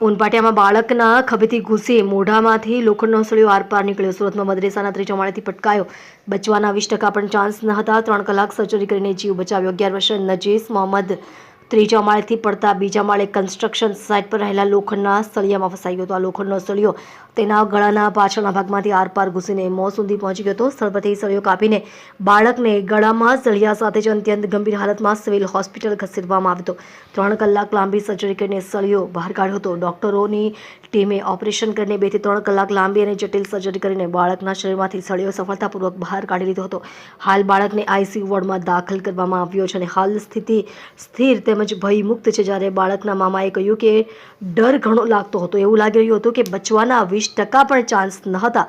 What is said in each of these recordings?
ઉનપાટિયામાં બાળકના ખભેથી ઘૂસી મોઢામાંથી લોખંડનો સળિયો આરપાર નીકળ્યો. સુરતમાં મદ્રેસાના ત્રીજા માળેથી પટકાયો. બચવાના 20% પણ ચાન્સ ન હતા. 3 કલાક સર્જરી કરીને જીવ બચાવ્યો. 11 વર્ષીય નજીસ મોહમ્મદ ત્રીજા માળેથી પડતા બીજા માળે કન્સ્ટ્રક્શન સાઇટ પર રહેલા લોખંડના સળિયામાં ફસાઈ ગયો હતો. આ લોખંડનો સળિયો તેના ગળાના પાછળના ભાગમાંથી આરપાર ઘૂસીને મોં સુધી પહોંચી ગયો હતો. સ્થળ પરથી સળિયો કાપીને બાળકને ગળામાં સળિયા સાથે જ અત્યંત ગંભીર હાલતમાં સિવિલ હોસ્પિટલ ખસેડવામાં આવ્યો હતો. 3 કલાક લાંબી સર્જરી કરીને સળિયો બહાર કાઢ્યો હતો. ડોક્ટરોની ટીમે ઓપરેશન કરીને 2 થી 3 કલાક લાંબી અને જટિલ સર્જરી કરીને બાળકના શરીરમાંથી સળિયો સફળતાપૂર્વક બહાર કાઢી લીધો હતો. હાલ બાળકને આઈસીયુ વોર્ડમાં દાખલ કરવામાં આવ્યો છે અને હાલ સ્થિતિ સ્થિર તેમજ ભયમુક્ત છે. જ્યારે બાળકના મામાએ કહ્યું કે ડર ઘણો લાગતો હતો. એવું લાગી રહ્યું હતું કે બચવાના 20% પણ ચાન્સ ન હતા.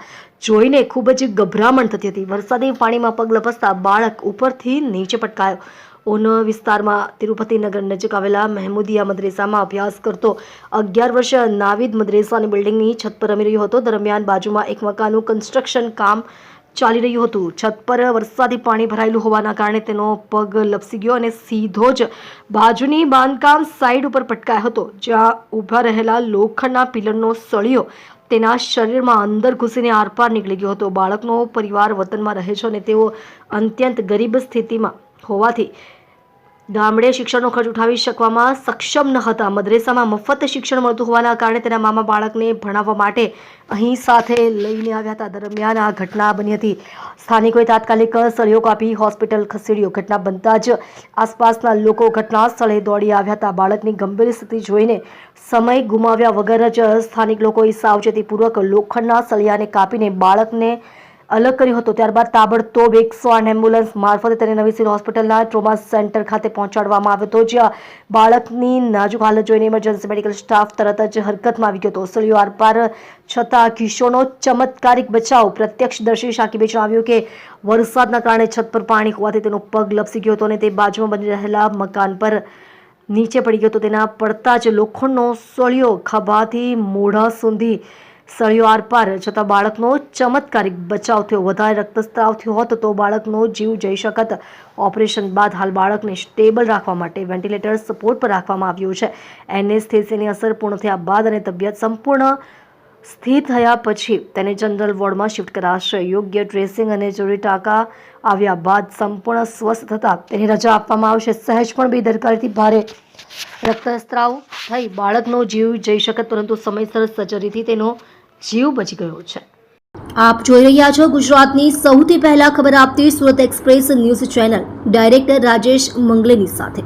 જોઈને ખૂબ જ ગભરામણ થતી હતી. વરસાદી પાણીમાં પગ લપસતા બાળક ઉપરથી નીચે પટકાયો. ઓન વિસ્તારમાં તિરુપતિનગર નજીક આવેલા મહેમુદિયા મદ્રેસામાં અભ્યાસ કરતો 11 વર્ષીય નાવિદ મદ્રેસાની બિલ્ડિંગની છત પર રમી રહ્યો હતો. દરમિયાન બાજુમાં એક મકાનનું કન્સ્ટ્રક્શન કામ ચાલી રહ્યું હતું. છત પર વરસાદી પાણી ભરાયેલું હોવાના કારણે તેનો પગ લપસી ગયો અને સીધો જ બાજુની બાંધકામ સાઇડ ઉપર પટકાયો હતો, જ્યાં ઊભા રહેલા લોખંડના પિલરનો સળિયો તેના શરીરમાં અંદર ઘૂસીને આરપાર નીકળી ગયો હતો. બાળકનો પરિવાર વતનમાં રહે છે અને તેઓ અત્યંત ગરીબ સ્થિતિમાં હોવાથી ગામડે શિક્ષણનો ખર્ચ ઉઠાવી શકવામાં સક્ષમ ન હતા. મદ્રેસામાં મફત શિક્ષણ મળતું હોવાના કારણે તેના મામા બાળકને ભણાવવા માટે અહીં સાથે લઈને આવ્યા હતા. દરમિયાન આ ઘટના બની હતી. સ્થાનિકોએ તાત્કાલિક સળિયો કાપી હોસ્પિટલ ખસેડ્યો. ઘટના બનતા જ આસપાસના લોકો ઘટના સ્થળે દોડી આવ્યા હતા. બાળકની ગંભીર સ્થિતિ જોઈને સમય ગુમાવ્યા વગર જ સ્થાનિક લોકોએ સાવચેતીપૂર્વક લોખંડના સળિયાને કાપીને બાળકને અલગ કર્યો હતો. ત્યારબાદ તાબડતોબ 108 એમ્બ્યુલન્સ મારફતે તેને નવી સિવિલ હોસ્પિટલના ટ્રોમા સેન્ટર ખાતે પહોંચાડવામાં આવ્યો હતો, જ્યાં બાળકની નાજુક હાલત જોઈને ઇમરજન્સી મેડિકલ સ્ટાફ તરત જ હરકતમાં આવી ગયો હતો. સળિયો આરપાર છતાં કિશોરનો ચમત્કારિક બચાવ. પ્રત્યક્ષદર્શી શાકીબે જણાવ્યું કે વરસાદના કારણે છત પર પાણી હોવાથી તેનો પગ લપસી ગયો હતો અને તે બાજુમાં બની રહેલા મકાન પર નીચે પડી ગયો હતો. તેના પડતા જ લોખંડનો સળિયો ખભાથી મોઢા સુધી સળિયો આરપાર છતાં બાળકનો ચમત્કારિક બચાવ થયો. વધારે રક્તસ્રાવ થયો હોત તો બાળકનો જીવ જઈ શકત. ઓપરેશન બાદ હાલ બાળકને સ્ટેબલ રાખવા માટે વેન્ટિલેટર સપોર્ટ પર રાખવામાં આવ્યું છે. એનેસ્થેસિયાની અસર પૂર્ણ થયા બાદ અને તબિયત સંપૂર્ણ સ્થિર થયા પછી તેને જનરલ વોર્ડમાં શિફ્ટ કરાશે. યોગ્ય ડ્રેસિંગ અને જરૂરી ટાંકા આવ્યા બાદ સંપૂર્ણ સ્વસ્થ થતાં તેની રજા આપવામાં આવશે. સહેજ પણ બેદરકારીથી ભારે રક્તસ્રાવ થઈ બાળકનો જીવ જઈ શકત, પરંતુ સમયસર સર્જરીથી તેનો જીવ બચી ગયો છે. આપ જોઈ રહ્યા છો ગુજરાતની સૌથી પહેલા ખબર આપતી Surat express news channel director Rajesh મંગલેની સાથે.